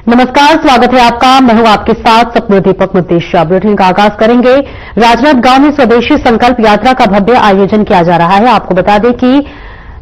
नमस्कार, स्वागत है आपका। मैं हूं आपके साथ सपना दीपक मुद्देशिया। बुलेटिन का आगाज करेंगे। राजनांदगांव में स्वदेशी संकल्प यात्रा का भव्य आयोजन किया जा रहा है। आपको बता दें कि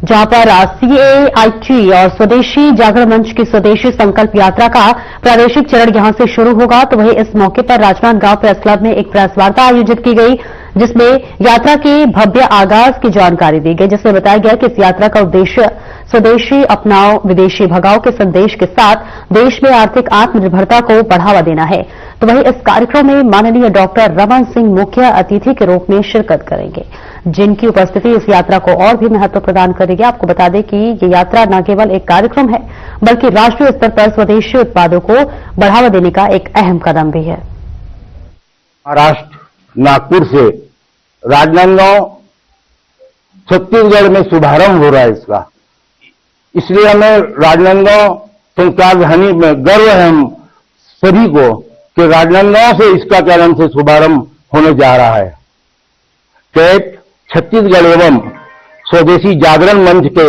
जहां पर CAIT और स्वदेशी जागरण मंच की स्वदेशी संकल्प यात्रा का प्रादेशिक चरण यहां से शुरू होगा, तो वहीं इस मौके पर राजनांदगांव प्रेस क्लब में एक प्रेस वार्ता आयोजित की गई, जिसमें यात्रा के भव्य आगाज की जानकारी दी गई, जिसमें बताया गया कि इस यात्रा का उद्देश्य स्वदेशी अपनाओ विदेशी भगाओ के संदेश के साथ देश में आर्थिक आत्मनिर्भरता को बढ़ावा देना है। तो वहीं इस कार्यक्रम में माननीय डॉक्टर रमन सिंह मुख्य अतिथि के रूप में शिरकत करेंगे, जिनकी उपस्थिति इस यात्रा को और भी महत्व प्रदान करेगी। आपको बता दें कि ये यात्रा न केवल एक कार्यक्रम है, बल्कि राष्ट्रीय स्तर पर स्वदेशी उत्पादों को बढ़ावा देने का एक अहम कदम भी है। महाराष्ट्र नागपुर से राजनांदगांव छत्तीसगढ़ में शुभारंभ हो रहा है इसका, इसलिए हमें राजनांदगांव संस्कार राजधानी में गर्व है हम सभी को कि राजनांदगांव से इसका कारण से शुभारंभ होने जा रहा है। कैट छत्तीसगढ़ एवं स्वदेशी जागरण मंच के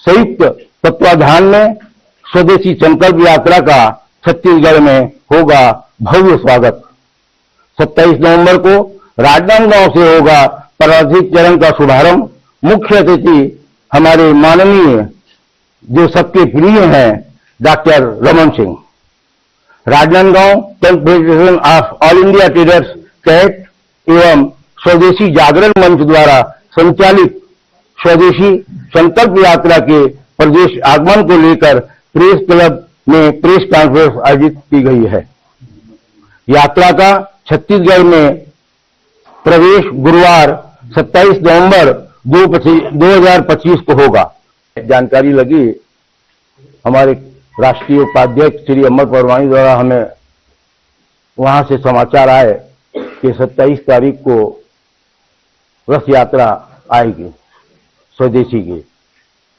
संयुक्त तत्वाधान में स्वदेशी संकल्प यात्रा का छत्तीसगढ़ में होगा भव्य स्वागत। 27 नवंबर को राजनांदगांव से होगा प्रादेशिक चरण का शुभारंभ। मुख्य अतिथि हमारे माननीय जो सबके प्रिय हैं doctor Raman Singh. Rajnandgaon Confederation of All India Traders CAT एवं स्वदेशी जागरण मंच द्वारा संचालित स्वदेशी संकल्प यात्रा के प्रदेश आगमन को लेकर प्रेस क्लब में प्रेस कॉन्फ्रेंस आयोजित की गई है। यात्रा का छत्तीसगढ़ में प्रवेश गुरुवार 27 नवंबर 2025 को होगा। जानकारी लगी हमारे राष्ट्रीय उपाध्यक्ष श्री अमर परवानी द्वारा, हमें वहां से समाचार आए कि 27 तारीख को रथ यात्रा आएगी स्वदेशी की।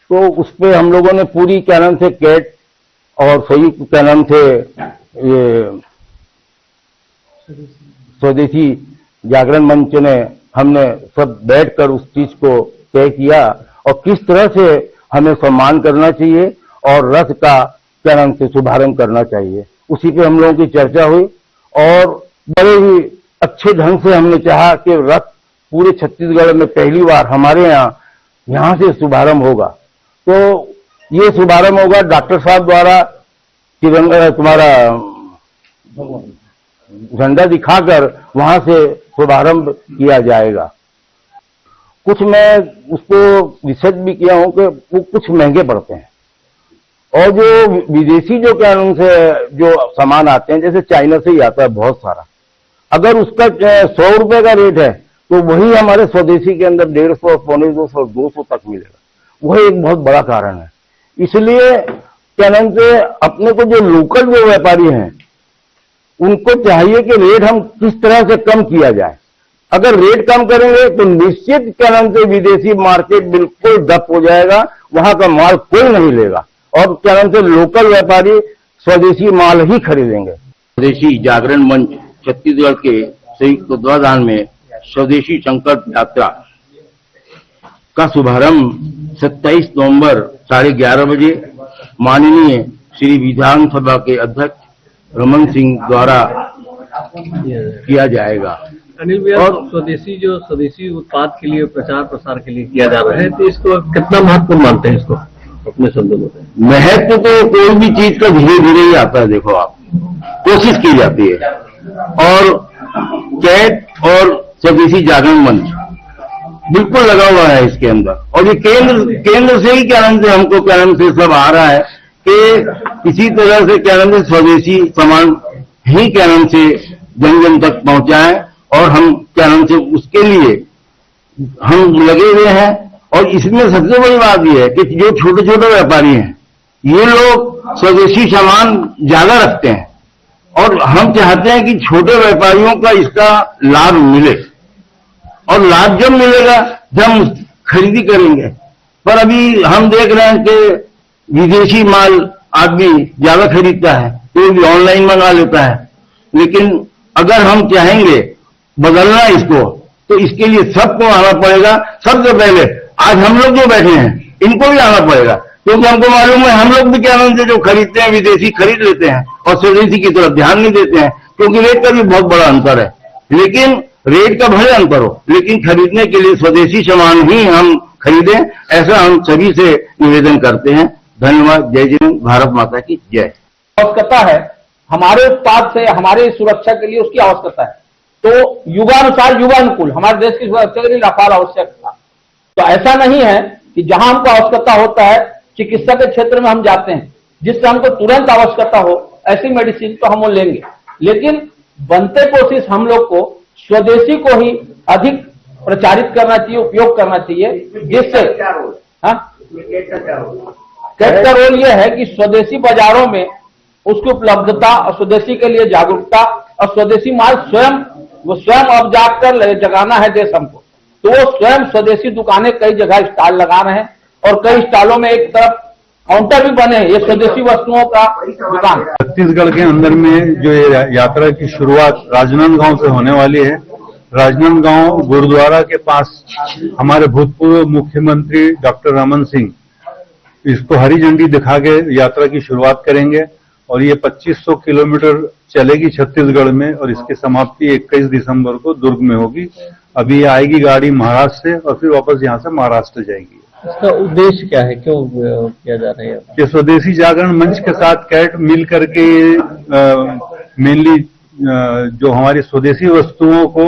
तो उस पे हम लोगों ने पूरी क्या नाम से कैट और संयुक्त क्या नाम से ये स्वदेशी जागरण मंच ने हमने सब बैठकर उस चीज को तय किया और किस तरह से हमें सम्मान करना चाहिए और रथ का क्या नाम से शुभारंभ करना चाहिए, उसी पे हम लोगों की चर्चा हुई और बड़े ही अच्छे ढंग से हमने चाहा कि रथ पूरे छत्तीसगढ़ में पहली बार हमारे यहाँ से शुभारंभ होगा। तो ये शुभारंभ होगा डॉक्टर साहब द्वारा तुम्हारा झंडा दिखाकर वहां से शुभारंभ किया जाएगा। कुछ मैं उसको रिसर्च भी किया हूं कि वो कुछ महंगे पड़ते हैं और जो विदेशी जो कानून से जो सामान आते हैं, जैसे चाइना से ही आता है बहुत सारा, अगर उसका 100 रुपए का रेट है तो वही हमारे स्वदेशी के अंदर 150, 250, 200 तक मिलेगा। वह एक बहुत बड़ा कारण है। इसलिए क्या नाम से अपने को जो लोकल जो व्यापारी हैं उनको चाहिए कि रेट हम किस तरह से कम किया जाए। अगर रेट कम करेंगे तो निश्चित क्या नाम से विदेशी मार्केट बिल्कुल डप हो जाएगा, वहां का माल कोई नहीं लेगा और क्या नाम से लोकल व्यापारी स्वदेशी माल ही खरीदेंगे। स्वदेशी जागरण मंच छत्तीसगढ़ के संयुक्त तत्वाधान में स्वदेशी संकल्प यात्रा का शुभारंभ 27 नवंबर 11:30 बजे माननीय श्री विधानसभा के अध्यक्ष रमन सिंह द्वारा किया जाएगा। अनिल भैया, और स्वदेशी उत्पाद के लिए प्रचार प्रसार के लिए किया जा रहा है, तो इसको कितना महत्वपूर्ण मानते हैं? इसको अपने शब्दों में महत्व तो कोई भी चीज का धीरे धीरे ही आता है। देखो, आप कोशिश की जाती है और कैट और स्वदेशी जागरण मंच बिल्कुल लगा हुआ है इसके अंदर और ये केंद्र से ही क्या नाम से हमको क्या नाम से सब आ रहा है कि इसी तरह से क्या नाम से स्वदेशी सामान ही क्या नाम से जन जन तक पहुंचाएं और हम क्या नाम से उसके लिए हम लगे हुए हैं। और इसमें सबसे बड़ी बात यह है कि जो छोटे छोटे व्यापारी हैं ये लोग स्वदेशी सामान ज्यादा रखते हैं और हम चाहते हैं कि छोटे व्यापारियों का इसका लाभ मिले और लाभ जब मिलेगा जब हम खरीदी करेंगे। पर अभी हम देख रहे हैं कि विदेशी माल आदमी ज्यादा खरीदता है, तो भी ऑनलाइन मंगा लेता है। लेकिन अगर हम चाहेंगे बदलना इसको तो इसके लिए सबको आना पड़ेगा। सबसे पहले आज हम लोग जो बैठे हैं इनको भी आना पड़ेगा क्योंकि हमको मालूम है हम लोग भी क्या नाम से जो खरीदते हैं विदेशी खरीद लेते हैं और स्वदेशी की तरफ ध्यान नहीं देते हैं, क्योंकि रेट का भी बहुत बड़ा अंतर है। लेकिन रेट का भले अंतर हो, लेकिन खरीदने के लिए स्वदेशी सामान ही हम खरीदें, ऐसा हम सभी से निवेदन करते हैं। धन्यवाद। जय जय, भारत माता की जय। आवश्यकता है हमारे उत्पाद से हमारे सुरक्षा के लिए, उसकी आवश्यकता है। तो युगानुसार युगानुकूल हमारे देश की सुरक्षा के लिए राफाल आवश्यक था। तो ऐसा नहीं है कि जहां हमको आवश्यकता होता है, चिकित्सा के क्षेत्र में हम जाते हैं जिससे हमको तुरंत आवश्यकता हो, ऐसी मेडिसिन तो हम वो लेंगे, लेकिन बनते कोशिश हम लोग को स्वदेशी को ही अधिक प्रचारित करना चाहिए, उपयोग करना चाहिए, जिससे कैट का रोल यह है कि स्वदेशी बाजारों में उसकी उपलब्धता और स्वदेशी के लिए जागरूकता और स्वदेशी माल स्वयं अब जाकर जगाना है देश हमको। तो वो स्वयं स्वदेशी दुकानें कई जगह स्टॉल लगा रहे हैं और कई स्टॉलों में एक तरफ काउंटर भी बने हैं ये स्वदेशी वस्तुओं का दुकान। छत्तीसगढ़ के अंदर में जो ये यात्रा की शुरुआत राजनांदगांव से होने वाली है। राजनांदगांव गुरुद्वारा के पास हमारे भूतपूर्व मुख्यमंत्री डॉक्टर रमन सिंह इसको हरी झंडी दिखा के यात्रा की शुरुआत करेंगे और ये 2500 किलोमीटर चलेगी छत्तीसगढ़ में और इसकी समाप्ति 21 दिसंबर को दुर्ग में होगी। अभी ये आएगी गाड़ी महाराष्ट्र से और फिर वापस यहाँ से महाराष्ट्र जाएगी। इसका उद्देश्य क्या है, क्यों किया जा रहा है? ये स्वदेशी जागरण मंच के साथ कैट मिल करके मेनली जो हमारी स्वदेशी वस्तुओं को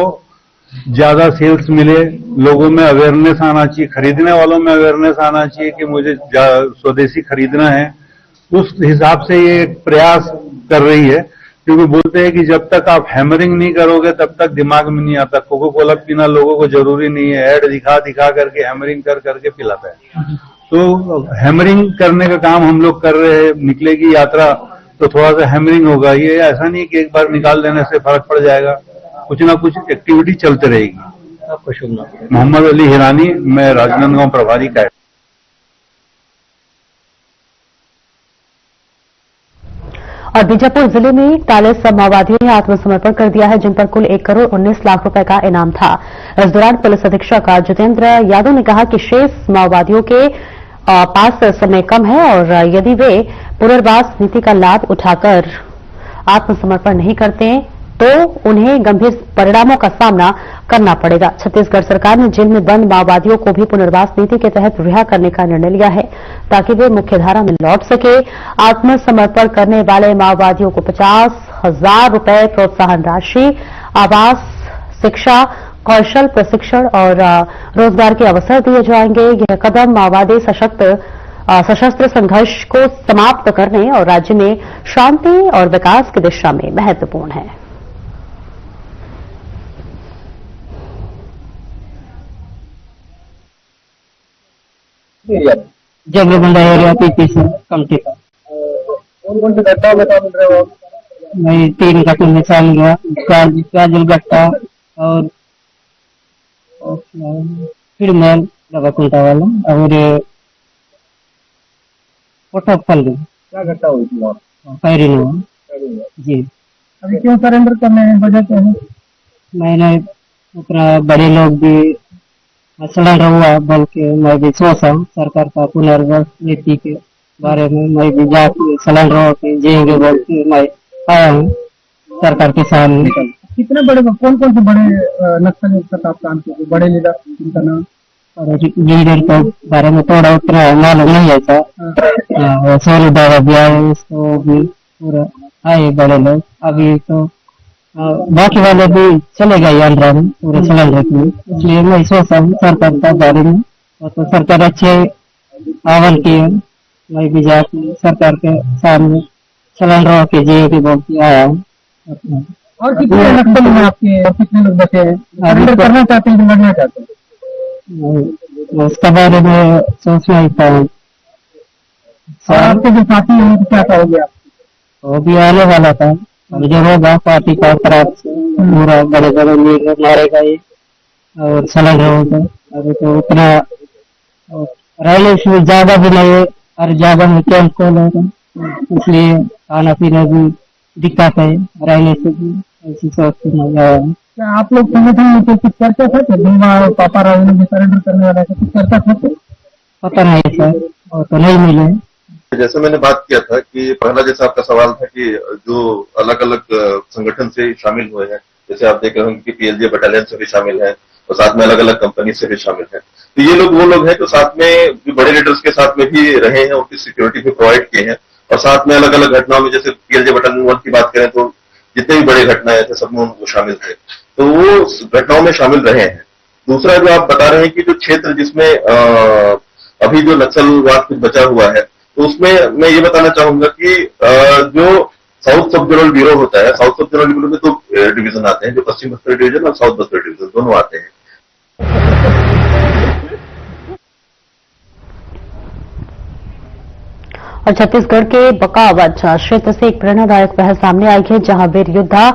ज्यादा सेल्स मिले, लोगों में अवेयरनेस आना चाहिए, खरीदने वालों में अवेयरनेस आना चाहिए कि मुझे स्वदेशी खरीदना है। उस हिसाब से ये एक प्रयास कर रही है, क्योंकि बोलते हैं कि जब तक आप हैमरिंग नहीं करोगे तब तक दिमाग में नहीं आता। कोको कोला पीना लोगों को जरूरी नहीं है, ऐड दिखा दिखा करके हैमरिंग कर करके पिलाता है। तो हैमरिंग करने का काम हम लोग कर रहे हैं। निकलेगी यात्रा तो थोड़ा सा हैमरिंग होगा। ये ऐसा नहीं कि एक बार निकाल देने से फर्क पड़ जाएगा, कुछ ना कुछ एक्टिविटी चलते रहेगी। आपका शुभ नाम? मोहम्मद अली हिरानी, मैं राजनांदगांव प्रभारी कैट। और बीजापुर जिले में 41 माओवादियों ने आत्मसमर्पण कर दिया है, जिन पर कुल 1 करोड़ 19 लाख रुपए का इनाम था। इस दौरान पुलिस अधीक्षक जितेंद्र यादव ने कहा कि शेष माओवादियों के पास समय कम है और यदि वे पुनर्वास नीति का लाभ उठाकर आत्मसमर्पण नहीं करते तो उन्हें गंभीर परिणामों का सामना करना पड़ेगा। छत्तीसगढ़ सरकार ने जेल में बंद माओवादियों को भी पुनर्वास नीति के तहत रिहा करने का निर्णय लिया है ताकि वे मुख्यधारा में लौट सके। आत्मसमर्पण करने वाले माओवादियों को 50,000 रुपए प्रोत्साहन राशि, आवास, शिक्षा, कौशल प्रशिक्षण और रोजगार के अवसर दिए जाएंगे। यह कदम माओवादी सशस्त्र संघर्ष को समाप्त करने और राज्य में शांति और विकास की दिशा में महत्वपूर्ण है। जगबंदा एरिया पीपीसी कमटी का। कौन-कौन सी घटनाओं में शामिल रहे हो आप? मैं 3 घटना में शामिल हुआ, काजल गट्टा और फिर मैं लगा कुंटा वाला और पोटफल क्या घटना हुई थी वहाँ? फायरिंग हुआ जी। अभी क्यों सरेंडर करने हैं, वजह क्या है? मैंने उतना बड़े लोग भी सरेंडर हुआ बोल के मैं भी सोचा सरकार का पुनर्वास नीति के बारे में मैं भी जाके सरेंडर होकर जाएंगे बोल के मैं आया हूँ सरकार के सामने। कितने बड़े, कौन कौन से बड़े नक्सली के साथ काम किए, बड़े लीडर जिनका नाम? लीडर के बारे में थोड़ा उतना मालूम नहीं है था। सोनू दादा भी आए, उसको भी पूरा आए बड़े लोग। अभी तो बाकी वाले भी चले गए आंध्रा में पूरे सिलेंडर के लिए, इसलिए मैं सोचा हूँ सरकार का बारे में। तो सरकार अच्छे आह्वान किए, मैं भी जाके सरकार के सामने सिलेंडर के जी के बोल के आया हूँ। और कितने नक्सल हैं आपके और कितने लोग बचे हैं? सरेंडर करना चाहते हैं, लड़ना चाहते हैं? उसके बारे में सोचना ही था। आपके जो साथी हैं उनको क्या कहोगे आप? वो भी आने वाला था, जो होगा पार्टी का तरफ पूरा बड़े बड़े लीडर मारे गए और सिलेंडर होगा। अभी तो उतना रहने से ज्यादा भी नहीं है और ज्यादा में कैंप कौन होगा, इसलिए खाना पीना भी दिक्कत है, रहने से भी ऐसी सोच नहीं आया। क्या आप लोग संगठन में कुछ चर्चा था कि पापा राजू ने सरेंडर करने वाला है, कुछ चर्चा था? पता नहीं सर, वो तो नहीं मिले। जैसे मैंने बात किया था कि पहला जैसा आपका सवाल था कि जो अलग अलग संगठन से शामिल हुए हैं, जैसे आप देख रहे होंगे कि पीएलजे बटालियन से भी शामिल है और साथ में अलग अलग कंपनी से भी शामिल है। तो ये लोग वो लोग हैं जो साथ में जो बड़े लीडर्स के साथ में भी रहे हैं, उनकी सिक्योरिटी भी प्रोवाइड किए हैं और साथ में अलग अलग घटनाओं में, जैसे पीएलजे बटालियन 1 की बात करें तो जितने भी बड़ी घटनाएं थे सब में वो शामिल थे, तो वो घटनाओं में शामिल रहे हैं। दूसरा जो आप बता रहे हैं कि जो क्षेत्र जिसमें अभी जो नक्सलवाद कुछ बचा हुआ है, तो उसमें मैं ये बताना चाहूंगा कि जो साउथ सब जोनल ब्यूरो होता है, साउथ सब जोनल ब्यूरो में 2 डिवीजन आते हैं, जो पश्चिम बस्तर डिवीजन और साउथ बस्तर डिवीजन दोनों आते हैं। और छत्तीसगढ़ के बकावत क्षेत्र से एक प्रेरणादायक पहल सामने आई है, जहां वीर योद्धा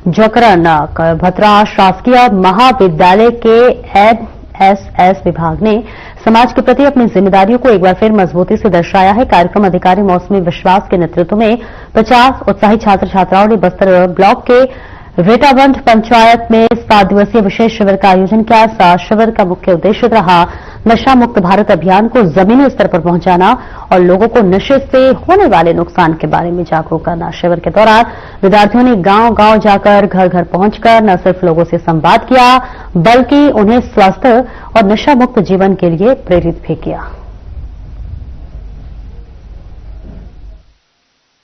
जकरण भत्रा शासकीय महाविद्यालय के एनएसएस विभाग ने समाज के प्रति अपनी जिम्मेदारियों को एक बार फिर मजबूती से दर्शाया है। कार्यक्रम अधिकारी मौसमी विश्वास के नेतृत्व में 50 उत्साही छात्र छात्राओं ने बस्तर ब्लॉक के रेटावंड पंचायत में 7 दिवसीय विशेष शिविर का आयोजन किया। इस शिविर का मुख्य उद्देश्य रहा नशा मुक्त भारत अभियान को जमीनी स्तर पर पहुंचाना और लोगों को नशे से होने वाले नुकसान के बारे में जागरूक करना। शिविर के दौरान विद्यार्थियों ने गांव-गांव जाकर घर घर पहुंचकर न सिर्फ लोगों से संवाद किया, बल्कि उन्हें स्वस्थ और नशा मुक्त जीवन के लिए प्रेरित भी किया।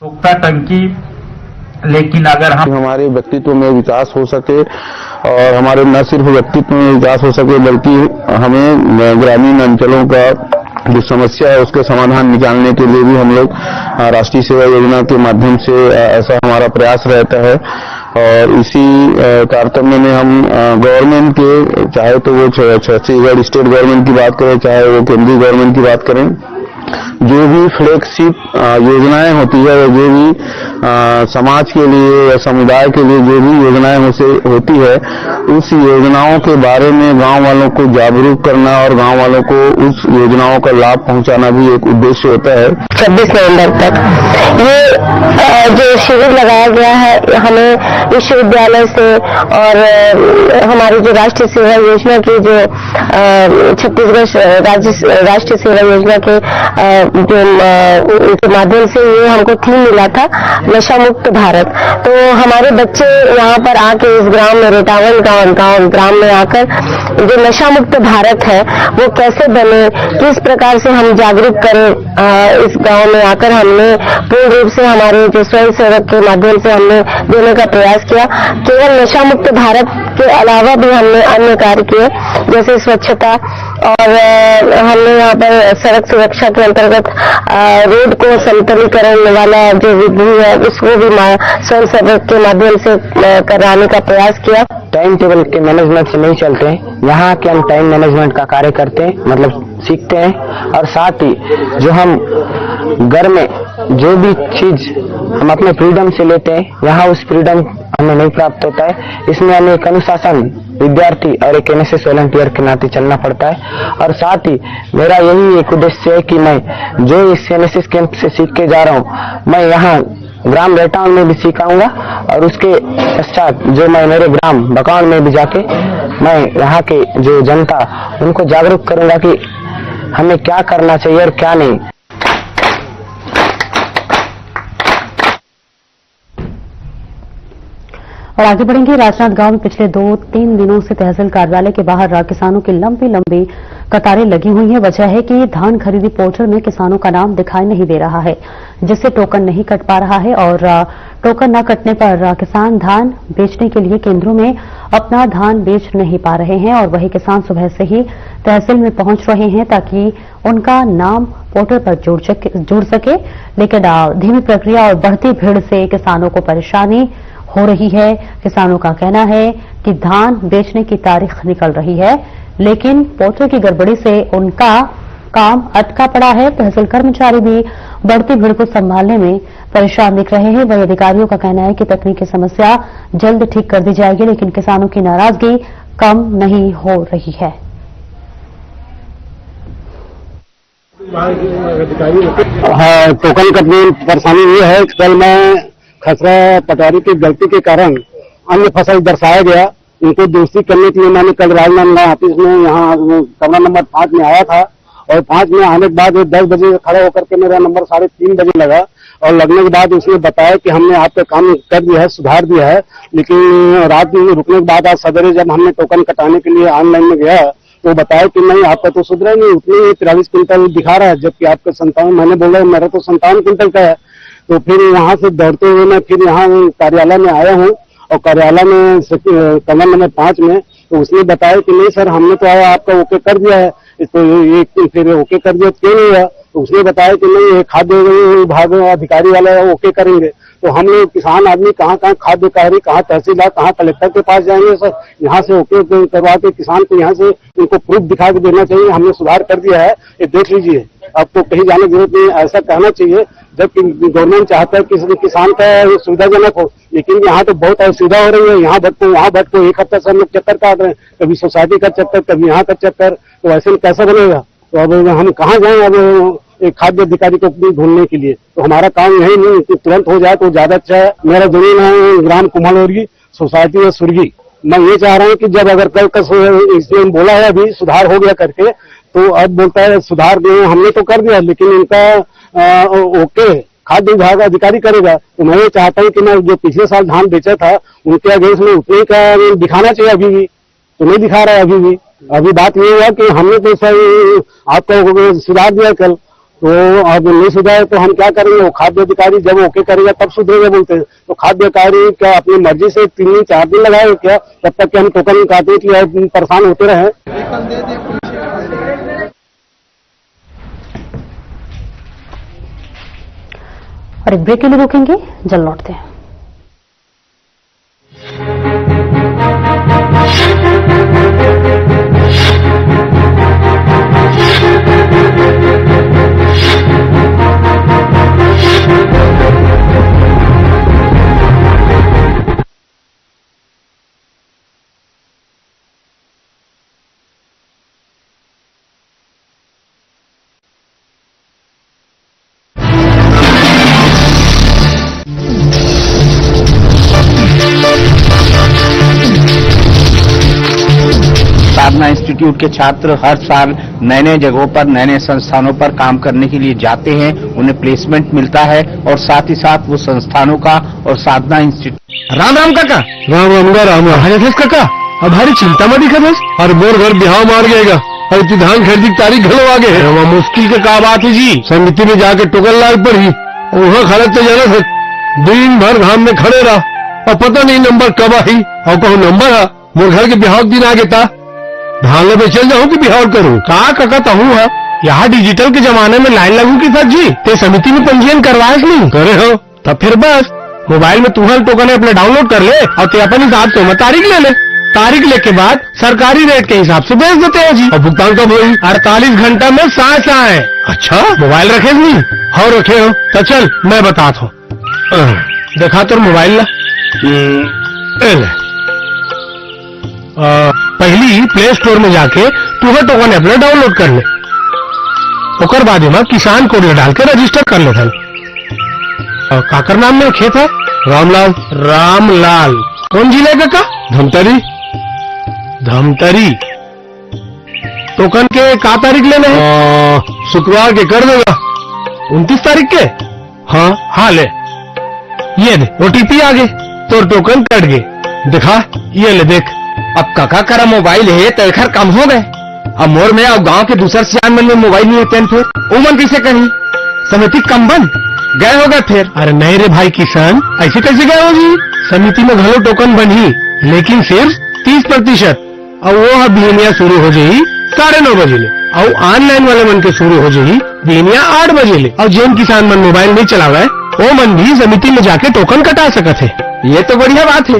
टोकता टंकी, लेकिन अगर हम हमारे व्यक्तित्व में विकास हो सके और हमारे न सिर्फ व्यक्तित्व में विकास हो सके, बल्कि हमें ग्रामीण अंचलों का जो समस्या है उसके समाधान निकालने के लिए भी हम लोग राष्ट्रीय सेवा योजना के माध्यम से ऐसा हमारा प्रयास रहता है। और इसी तारतम्य में हम गवर्नमेंट के, चाहे तो वो छत्तीसगढ़ स्टेट गवर्नमेंट की बात करें, चाहे वो केंद्रीय गवर्नमेंट की बात करें, जो भी फ्लैगशिप योजनाएं होती है, जो भी समाज के लिए या समुदाय के लिए जो भी योजनाएं होती है, उस योजनाओं के बारे में गांव वालों को जागरूक करना और गांव वालों को उस योजनाओं का लाभ पहुंचाना भी एक उद्देश्य होता है। 26 नवंबर तक ये जो शिविर लगाया गया है, हमें विश्वविद्यालय से और हमारी जो राष्ट्रीय सेवा योजना की जो छत्तीसगढ़ राष्ट्रीय सेवा योजना के जो माध्यम से ये हमको थीम मिला था, नशा मुक्त भारत। तो हमारे बच्चे यहाँ पर आके इस ग्राम में, रेटावन ग्राम में आकर जो नशा मुक्त भारत है वो कैसे बने, किस प्रकार से हम जागरूक करें, इस गांव में आकर हमने पूर्ण रूप से हमारे जो स्वयं सेवक के माध्यम से हमने देने का प्रयास किया। केवल नशा मुक्त भारत के अलावा भी हमने अन्य कार्य किए, जैसे स्वच्छता, और हमने यहाँ पर सड़क सुरक्षा के अंतर्गत रोड को समतलीकरण वाला जो विधि है उसको भी स्वयं सेवक के माध्यम से कराने का प्रयास किया। टाइम टेबल के मैनेजमेंट से नहीं चलते हैं, यहाँ के हम टाइम मैनेजमेंट का कार्य करते हैं, मतलब सीखते हैं। और साथ ही जो हम घर में जो भी चीज हम अपने फ्रीडम से लेते हैं, यहाँ उस फ्रीडम हमें नहीं प्राप्त होता है। इसमें हमें एक अनुशासन विद्यार्थी और एक एनएसएस वॉलंटियर के नाते चलना पड़ता है। और साथ ही मेरा यही एक उद्देश्य है कि मैं जो इस एनएसएस कैंप से सीख के जा रहा हूँ, मैं यहाँ ग्राम रेटावन में भी सिखाऊंगा और उसके पश्चात जो मैं मेरे ग्राम बकावन में भी जाके मैं यहाँ के जो जनता उनको जागरूक करूंगा कि हमें क्या करना चाहिए और क्या नहीं। और आगे बढ़ेंगे। राजनांदगांव में पिछले 2-3 दिनों से तहसील कार्यालय के बाहर किसानों की लंबी कतारें लगी हुई हैं। वजह है कि धान खरीदी पोर्टल में किसानों का नाम दिखाई नहीं दे रहा है, जिससे टोकन नहीं कट पा रहा है और टोकन न कटने पर किसान धान बेचने के लिए केंद्रों में अपना धान बेच नहीं पा रहे हैं। और वही किसान सुबह से ही तहसील में पहुंच रहे हैं ताकि उनका नाम पोर्टल पर जुड़ सके, लेकिन धीमी प्रक्रिया और बढ़ती भीड़ से किसानों को परेशानी हो रही है। किसानों का कहना है कि धान बेचने की तारीख निकल रही है, लेकिन पोर्टल की गड़बड़ी से उनका काम अटका पड़ा है। तहसील कर्मचारी भी बढ़ती भीड़ को संभालने में परेशान दिख रहे हैं। वही अधिकारियों का कहना है कि तकनीकी समस्या जल्द ठीक कर दी जाएगी, लेकिन किसानों की नाराजगी कम नहीं हो रही है। हाँ, टोकन कटने की परेशानी ये है कि कल मैं खसरा पटवारी की गलती के कारण अन्य फसल दर्शाया गया, उनको दोषी करने के लिए मैंने कल राजनांदगांव ऑफिस में यहाँ कमरा नंबर 5 में आया था और 5 में आने के बाद 10 बजे खड़ा होकर के मेरा नंबर 3:30 बजे लगा, और लगने के बाद उसने बताया कि हमने आपका काम कर दिया है, सुधार दिया है। लेकिन रात में रुकने के बाद आज सवेरे जब हमने टोकन कटाने के लिए ऑनलाइन में गया तो बताया कि नहीं, आपका तो सुधरा नहीं, उतने 43 क्विंटल दिखा रहा है, जबकि आपका 57। मैंने बोला मेरा तो 57 क्विंटल का है। तो फिर वहां से दौड़ते हुए मैं फिर यहाँ कार्यालय में आया हूँ, और कार्यालय में कमरा नंबर 5 में तो उसने बताया कि नहीं सर, हमने तो आपका ओके कर दिया है। तो ये फिर ओके कर दिया क्यों नहीं हुआ? तो उसने बताया कि नहीं, ये खाद्य विभाग अधिकारी वाले ओके करेंगे। तो हम लोग किसान आदमी कहाँ खाद्य अधिकारी, कहाँ तहसीलदार, कहाँ कलेक्टर के पास जाएंगे सर? यहाँ से ओके करवा के किसान को यहाँ से उनको प्रूफ दिखा के देना चाहिए, हमने सुधार कर दिया है, ये देख लीजिए, आपको कहीं जाने की जरूरत नहीं, ऐसा कहना चाहिए। जब गवर्नमेंट चाहता है कि किसान का सुविधाजनक हो, लेकिन यहाँ तो बहुत असुविधा हो रही है। यहाँ भटको वहाँ भटको, एक हफ्ते से हम लोग चक्कर काट रहे हैं, कभी सोसाइटी का चक्कर, कभी यहाँ का चक्कर, तो ऐसे में कैसा बनेगा? तो अब हम कहाँ जाएं अब एक खाद्य अधिकारी को ढूंढने के लिए? तो हमारा काम यही नहीं कि तुरंत हो जाए तो ज्यादा अच्छा है। मेरा जमीन है ग्राम कुम्हालोरी, सोसाइटी है सुरगी। मैं ये चाह रहा हूँ कि जब अगर कल इसने बोला है अभी सुधार हो गया करके, तो अब बोलता है सुधार हमने तो कर दिया, लेकिन इनका ओके खाद्य विभाग अधिकारी करेगा। तो मैं ये चाहता हूँ कि मैं जो पिछले साल धान बेचा था उनके अगेंस्ट में उतने का दिखाना चाहिए, अभी भी तो नहीं दिखा रहा है। अभी बात ये हुआ कि हमने तो सर आपका सुधार दिया कल, तो अब नहीं सुधार तो हम क्या करेंगे? वो खाद्य अधिकारी जब ओके करेगा तब सुधरेगा बोलते हैं। तो खाद्य अधिकारी क्या अपनी मर्जी से 3 दिन 4 दिन लगाए क्या, तब तक कि हम टोकन काटने के लिए परेशान होते रहे? और एक ब्रेक के लिए रुकेंगे, जल्द लौटते हैं। साधना इंस्टीट्यूट के छात्र हर साल नए नए जगहों पर, नए नए संस्थानों पर काम करने के लिए जाते हैं, उन्हें प्लेसमेंट मिलता है और साथ ही साथ वो संस्थानों का और साधना इंस्टीट्यूट। राम राम काका। राम काका, अब भारी चिंता में दिखा बस, और मोर घर बिहाव मार गएगा, और धान खरीदी की तारीख घलो आ गए। वहाँ मुश्किल के का बात है जी, समिति में जाके टोकन लाग पड़ी, वहाँ खड़ा तो जाना था, दिन भर घाम में खड़े रहा, और पता नहीं नंबर कब आई, और कहूँ नंबर है मोर घर के बिहाव दिन आ गया, धान ले चल जाऊँ कि बिहाव करूँ? कहा काका तहूँ है, यहाँ डिजिटल के जमाने में लाइन लगू की सर जी, ते समिति में पंजीयन करवाए नहीं करे हो? तब फिर बस मोबाइल में तुहल टोकन अपने डाउनलोड कर ले, और ते अपन हिसाब से मैं तारीख ले ले, तारीख लेके के बाद सरकारी रेट के हिसाब से बेच देते हैं जी। और भुगतान कब हुई? 48 घंटा में साथ आए। अच्छा, मोबाइल रखे नहीं? हाँ रखे हो, तो चल मैं बताता हूँ, देखा तो मोबाइल ला, पहली प्ले स्टोर में जाके तुहे टोकन अपने डाउनलोड कर ले, ओकर बाद में किसान कोड डाल के रजिस्टर कर ले। काकर नाम में खेत है? रामलाल। कौन जिले का? धमतरी। टोकन के का तारीख लेने हैं? शुक्रवार के कर देगा, 29 तारीख के। हाँ ले, ये दे OTP आ गए, तो टोकन कट गए, दिखा ये ले देख। अब काका करा मोबाइल है तो खैर कम हो गए, अब मोर में अब गांव के दूसर सियान मन में मोबाइल नहीं होते, फिर उमन कैसे कहीं समिति कम बन गए हो गए फिर? अरे नहीं रे भाई किसान, ऐसे कैसे गए हो जी? समिति में घलो टोकन बनी, लेकिन सिर्फ 30%, और वो बिहनिया शुरू हो जाई 9:30 बजे ले, और ऑनलाइन वाले मन के शुरू हो जाई बिहनिया 8 बजे ले। और जिन किसान मन मोबाइल नहीं चलावे वो मन भी समिति में जाके टोकन कटा सकत है। ये तो बढ़िया बात है,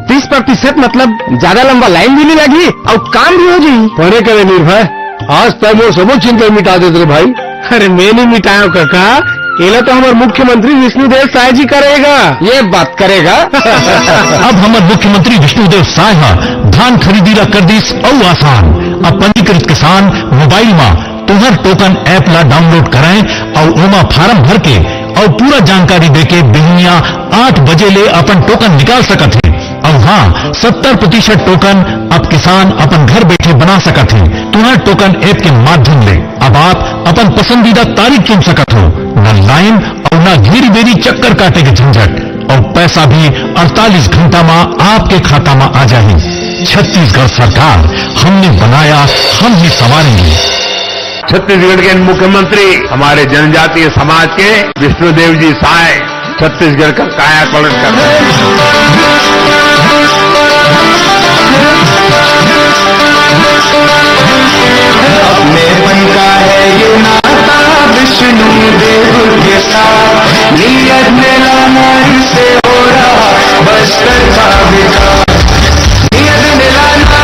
30% मतलब ज्यादा लंबा लाइन भी नहीं लगी और काम भी हो जाये। परे करे निर्भय, आज तक वो सब चिंता मिटा देते भाई। अरे मैं नहीं मिटाया काका, ये तो हमारे मुख्यमंत्री विष्णुदेव साय जी करेगा। ये बात करेगा अब हमारे मुख्यमंत्री विष्णुदेव साय धान खरीदी ला कर दी और आसान। अब पंजीकृत किसान मोबाइल में तुहर टोकन ऐप ला डाउनलोड कराएं और ओमा फार्म भर के और पूरा जानकारी देके बिहनिया 8 बजे ले अपन टोकन निकाल सकत है। और हाँ, 70% टोकन अब किसान अपन घर बैठे बना सकत हैं। तुम्हार टोकन ऐप के माध्यम ले अब आप अपन पसंदीदा तारीख चुन सकत हो। न लाइन और न घेरी बेरी चक्कर काटे के झंझट, और पैसा भी 48 घंटा में आपके खाता में आ जाए। छत्तीसगढ़ सरकार, हमने बनाया, हम ही संवारेंगे। छत्तीसगढ़ के मुख्यमंत्री हमारे जनजातीय समाज के विष्णुदेव जी साय छत्तीसगढ़ का कायापलट कर रहे हैं। अपनेपन का है ये नाता विष्णुदेव के साथ, नीयत में लाना से हो रहा बस्तर का विकास। नीयत में लाना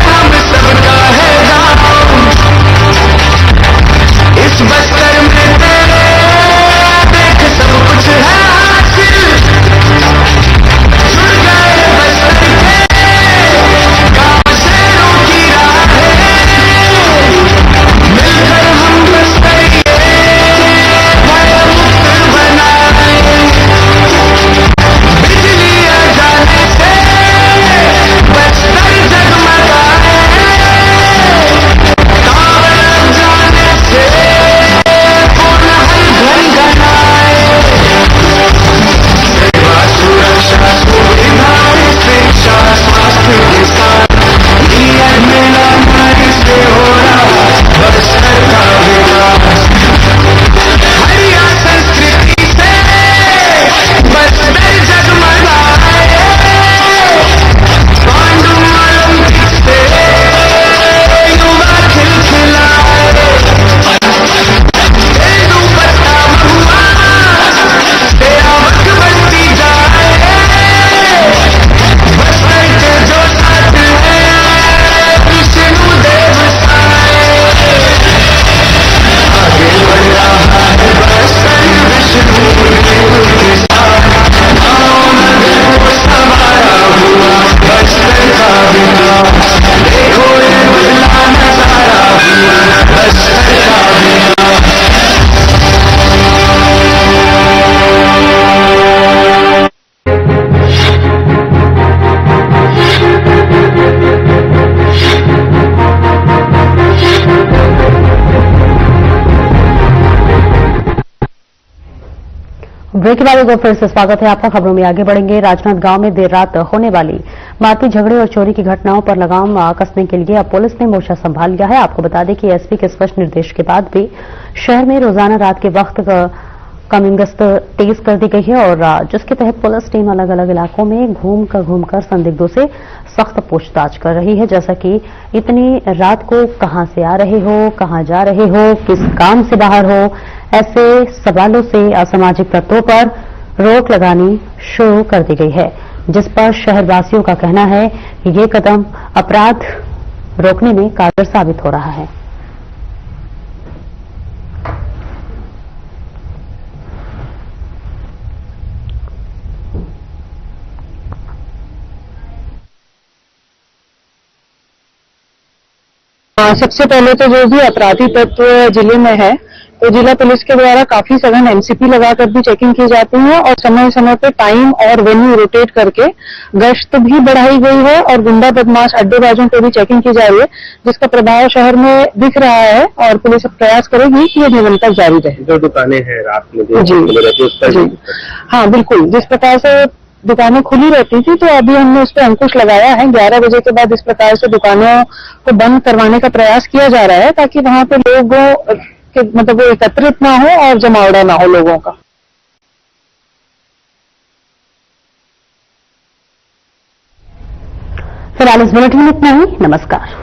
हम सबका है गाँव, इस बस्तर में तेरे देख सब कुछ है हासिल। जुड़ गए बस्तर के गाँव शेरों की राहें, मिलकर हम बस्तर के भयमुक्त बनाए। बिजली आ जाने से बस्तर जगमगाए, तार लग जाने से कोलाहल घनघनाए। सेवा सुरक्षा सुविधाएं शिक्षा स्वास्थ्य के साथ, नियत में लाना से हो रहा बस्तर का विकास। हरिया संस्कृति से बस्तर जगमगाए, पांडु ओलंपिक से युवा खिलखिलाए। तेंदु पत्ता महुआ तेरा वक्त बनती जाए, बस्तर के जो साथ है विष्णुदेव साय। आगे बढ़ रहा है बस्तर विष्णुदेव के साथ, गाँव नगर को संवारा हुआ बस्तर का विकास। देखो ये बदला नजारा हुआ बस्तर का विकास। ब्रेक के बाद एक बार फिर से स्वागत है आपका। खबरों में आगे बढ़ेंगे। राजनांदगांव में देर रात होने वाली मारपीट, झगड़े और चोरी की घटनाओं पर लगाम कसने के लिए अब पुलिस ने मोर्चा संभाल लिया है। आपको बता दें कि एसपी के स्पष्ट निर्देश के बाद भी शहर में रोजाना रात के वक्त कमिंग गश्त तेज कर दी गई है, और जिसके तहत पुलिस टीम अलग अलग इलाकों में घूमकर संदिग्धों से सख्त पूछताछ कर रही है। जैसा कि इतनी रात को कहां से आ रहे हो, कहां जा रहे हो, किस काम से बाहर हो, ऐसे सवालों से असामाजिक तत्वों पर रोक लगानी शुरू कर दी गई है, जिस पर शहरवासियों का कहना है कि ये कदम अपराध रोकने में कारगर साबित हो रहा है। सबसे पहले तो जो भी अपराधी तत्व जिले में है, तो जिला पुलिस के द्वारा काफी सघन एमसीपी लगाकर भी चेकिंग की जाती है, और समय समय पे टाइम और वेन्यू रोटेट करके गश्त भी बढ़ाई गई है, और गुंडा बदमाश अड्डेबाजों पे भी चेकिंग की जा रही है, जिसका प्रभाव शहर में दिख रहा है, और पुलिस प्रयास करेगी कि ये निरंतर जारी रहे। जो दुकानें हैं रात में जी, हाँ बिल्कुल, जिस प्रकार से दुकानें खुली रहती थी, तो अभी हमने उस पर अंकुश लगाया है। 11 बजे के बाद इस प्रकार से दुकानों को बंद करवाने का प्रयास किया जा रहा है, ताकि वहां पे लोगों के मतलब वो एकत्रित ना हो और जमावड़ा ना हो लोगों का। फिलहाल इस बुलेटिन में इतना ही। नमस्कार।